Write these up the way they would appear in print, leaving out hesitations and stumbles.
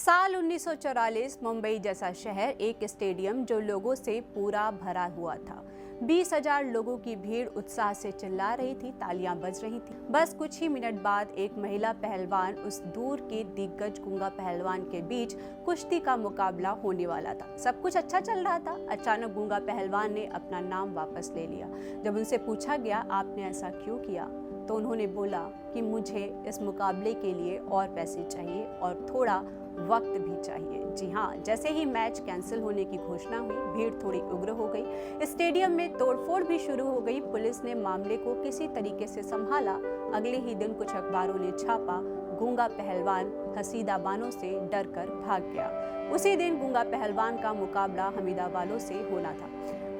साल 1944 मुंबई जैसा शहर, एक स्टेडियम जो लोगों से पूरा भरा हुआ था। 20,000 लोगों की भीड़ उत्साह से चिल्ला रही थी, तालियां बज रही थी। बस कुछ ही मिनट बाद एक महिला पहलवान उस दूर के दिग्गज गूंगा पहलवान के बीच कुश्ती का मुकाबला होने वाला था। सब कुछ अच्छा चल रहा था। अचानक गूंगा पहलवान ने अपना नाम वापस ले लिया। जब उनसे पूछा गया आपने ऐसा क्यों किया, तो उन्होंने बोला कि मुझे इस मुकाबले के लिए और पैसे चाहिए और थोड़ा वक्त भी चाहिए। जी हाँ, जैसे ही मैच कैंसिल होने की घोषणा हुई, भीड़ थोड़ी उग्र हो गई। स्टेडियम में तोड़फोड़ भी शुरू हो गई। पुलिस ने मामले को किसी तरीके से संभाला। अगले ही दिन कुछ अखबारों ने छापा, गूंगा पहलवान हसीदा बानो से डरकर भाग गया। उसी दिन गूंगा पहलवान का मुकाबला हमीदा बानो से होना था,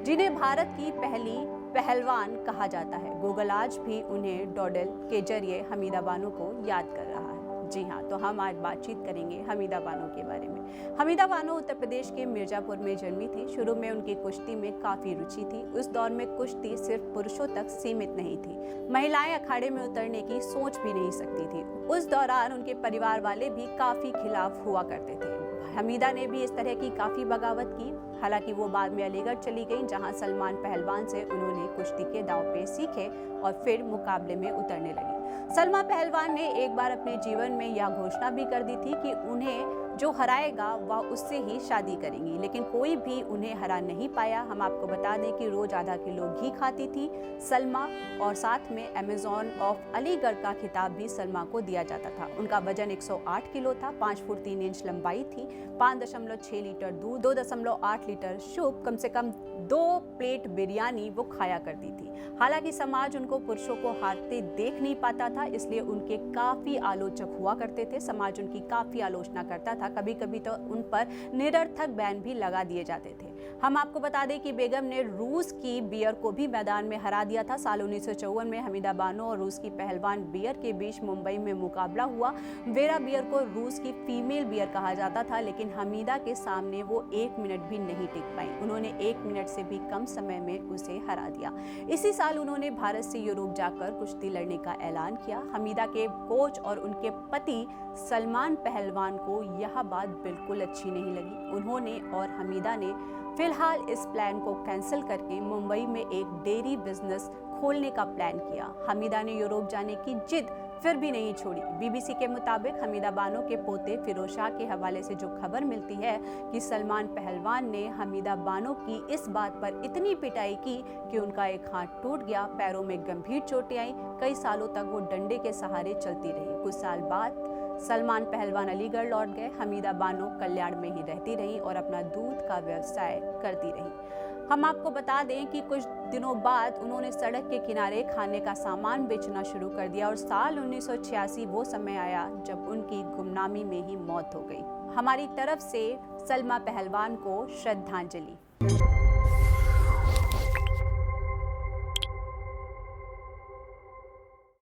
जिन्हें भारत की पहली पहलवान कहा जाता है। गूगल आज भी उन्हें डॉडल के जरिए हमीदा बानो को याद कर रहा है। जी हाँ, तो हम आज बातचीत करेंगे हमीदा बानो के बारे में। हमीदा बानो उत्तर प्रदेश के मिर्जापुर में जन्मी थी। शुरू में उनकी कुश्ती में काफी रुचि थी। उस दौर में कुश्ती सिर्फ पुरुषों तक सीमित नहीं थी, महिलाएं अखाड़े में उतरने की सोच भी नहीं सकती थी। उस दौरान उनके परिवार वाले भी काफी खिलाफ हुआ करते थे। हमीदा ने भी इस तरह की काफी बगावत की। हालांकि वो बाद में अलीगढ़ चली गई, जहां सलमान पहलवान से उन्होंने कुश्ती के दांव पे सीखे और फिर मुकाबले में उतरने लगी। सलमा पहलवान ने एक बार अपने जीवन में यह घोषणा भी कर दी थी कि उन्हें जो हराएगा वह उससे ही शादी करेंगी, लेकिन कोई भी उन्हें हरा नहीं पाया। हम आपको बता दें कि रोज आधा किलो घी खाती थी सलमा, और साथ में अमेजॉन ऑफ अलीगढ़ का खिताब भी सलमा को दिया जाता था। उनका वजन 108 किलो था, 5 फुट 3 इंच लंबाई थी, 5.6 लीटर दूध, 2.8 लीटर शुभ, कम से कम 2 प्लेट बिरयानी वो खाया करती थी। हालांकि समाज उनको पुरुषों को हारते देख नहीं पाता था, इसलिए उनके काफी आलोचक हुआ करते थे। समाज उनकी काफी आलोचना करता था। कभी कभी तो उन पर निरर्थक बैन भी लगा दिए जाते थे। हम आपको बता दें कि बेगम ने रूस की बियर को भी मैदान में हरा दिया था। साल 1954 में हमीदा बानो और रूस की पहलवान बियर के बीच मुंबई में मुकाबला हुआ। वेरा बियर को रूस की फीमेल बियर कहा जाता था, लेकिन हमीदा के सामने वो 1 मिनट भी नहीं टिक पाई। उन्होंने 1 मिनट से भी कम समय में उसे हरा दिया। इसी साल उन्होंने भारत से यूरोप जाकर कुश्ती लड़ने का ऐलान किया। हमीदा के कोच और उनके पति सलमान पहलवान को यह बात बिल्कुल अच्छी नहीं लगी। उन्होंने और हमीदा ने फिलहाल इस प्लान को कैंसिल करके मुंबई में एक डेयरी बिजनेस खोलने का प्लान किया। हमीदा ने यूरोप जाने की जिद फिर भी नहीं छोड़ी। बीबीसी के मुताबिक हमीदा बानो के पोते फिरोज शाह के हवाले से जो खबर मिलती है कि सलमान पहलवान ने हमीदा बानो की इस बात पर इतनी पिटाई की कि उनका एक हाथ टूट गया, पैरों में गंभीर चोटें आई। कई सालों तक वो डंडे के सहारे चलती रही। कुछ साल बाद सलमान पहलवान अलीगढ़ लौट गए। हमीदा बानो कल्याण में ही रहती रही और अपना दूध का व्यवसाय करती रही। हम आपको बता दें कि कुछ दिनों बाद उन्होंने सड़क के किनारे खाने का सामान बेचना शुरू कर दिया और साल 1986 वो समय आया जब उनकी गुमनामी में ही मौत हो गई। हमारी तरफ से सलमा पहलवान को श्रद्धांजलि।